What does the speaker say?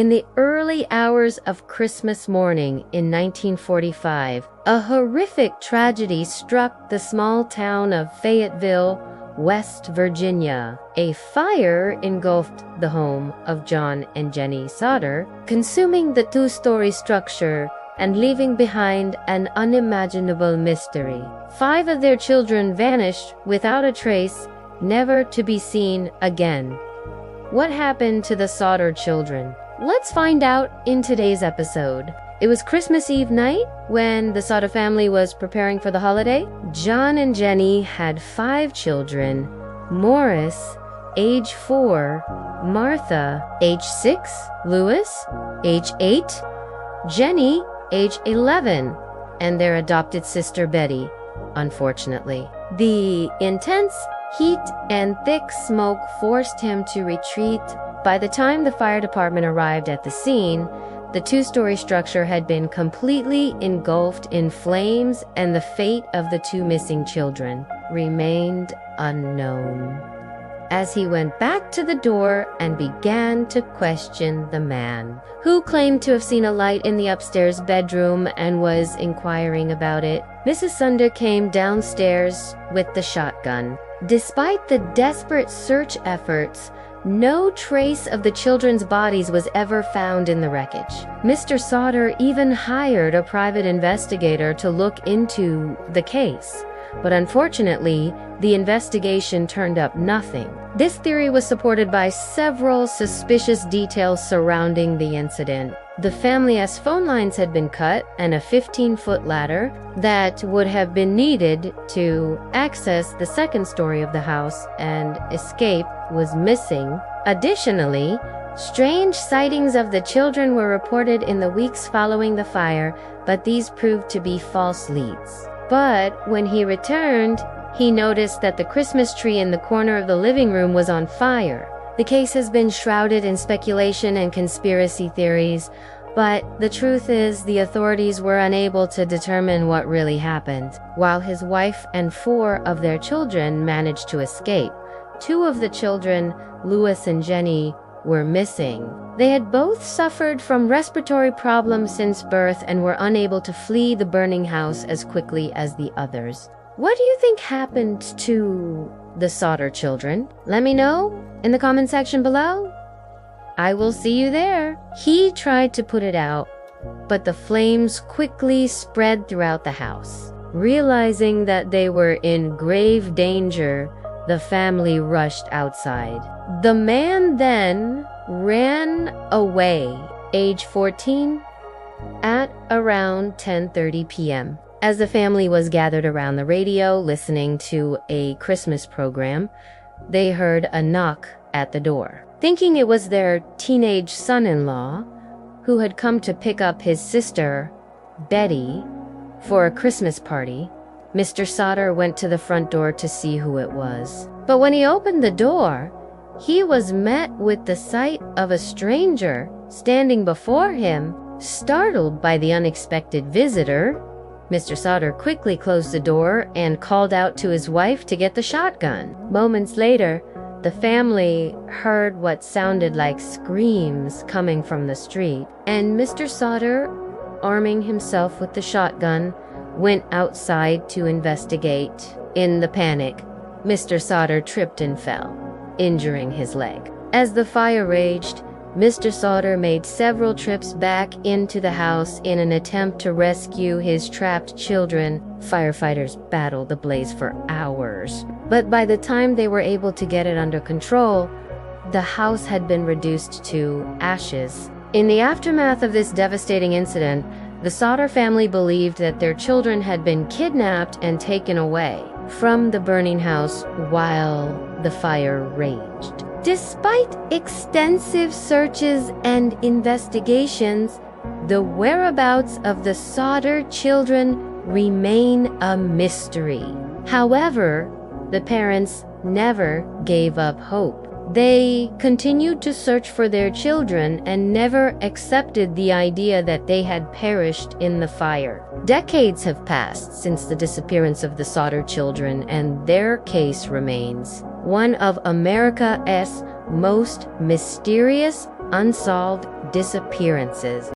In the early hours of Christmas morning in 1945, a horrific tragedy struck the small town of Fayetteville, West Virginia. A fire engulfed the home of John and Jennie Sodder, consuming the two-story structure and leaving behind an unimaginable mystery. 5 of their children vanished without a trace, never to be seen again. What happened to the Sodder children? Let's find out in today's episode. It was Christmas Eve night when the Sodder family was preparing for the holiday. John and Jennie had 5 children: Maurice, age 4, Martha, age 6, Louis, age 8, Jennie, age 11, and their adopted sister Betty, unfortunately. The intense heat and thick smoke forced him to retreat. By the time the fire department arrived at the scene, the two-story structure had been completely engulfed in flames, and the fate of the 2 missing children remained unknown. As he went back to the door and began to question the man, who claimed to have seen a light in the upstairs bedroom and was inquiring about it, Mrs. Sodder came downstairs with the shotgun. Despite the desperate search efforts, no trace of the children's bodies was ever found in the wreckage. Mr. Sodder even hired a private investigator to look into the case, but unfortunately, the investigation turned up nothing. This theory was supported by several suspicious details surrounding the incident. The family's phone lines had been cut, and a 15-foot ladder that would have been needed to access the second story of the house and escape was missing. Additionally, strange sightings of the children were reported in the weeks following the fire, but these proved to be false leads. But when he returned, he noticed that the Christmas tree in the corner of the living room was on fire. The case has been shrouded in speculation and conspiracy theories, but the truth is the authorities were unable to determine what really happened. While his wife and 4 of their children managed to escape, 2 of the children, Louis and Jennie, were missing. They had both suffered from respiratory problems since birth and were unable to flee the burning house as quickly as the others. What do you think happened to the Sodder children? Let me know in the comment section below. I will see you there. He tried to put it out, but the flames quickly spread throughout the house. Realizing that they were in grave danger, the family rushed outside. The man then ran away, age 14, at around 10:30 p.m. As the family was gathered around the radio listening to a Christmas program, they heard a knock at the door. Thinking it was their teenage son-in-law, who had come to pick up his sister, Betty, for a Christmas party, Mr. Sodder went to the front door to see who it was. But when he opened the door, he was met with the sight of a stranger standing before him. Startled by the unexpected visitor, Mr. Sodder quickly closed the door and called out to his wife to get the shotgun. Moments later, the family heard what sounded like screams coming from the street, and Mr. Sodder, arming himself with the shotgun, went outside to investigate. In the panic, Mr. Sodder tripped and fell, injuring his leg. As the fire raged, Mr. Sodder made several trips back into the house in an attempt to rescue his trapped children. Firefighters battled the blaze for hours, but by the time they were able to get it under control, the house had been reduced to ashes. In the aftermath of this devastating incident, the Sodder family believed that their children had been kidnapped and taken away from the burning house while the fire raged. Despite extensive searches and investigations, the whereabouts of the Sodder children remain a mystery. However, the parents never gave up hope. They continued to search for their children and never accepted the idea that they had perished in the fire. Decades have passed since the disappearance of the Sodder children, and their case remains one of America's most mysterious unsolved disappearances.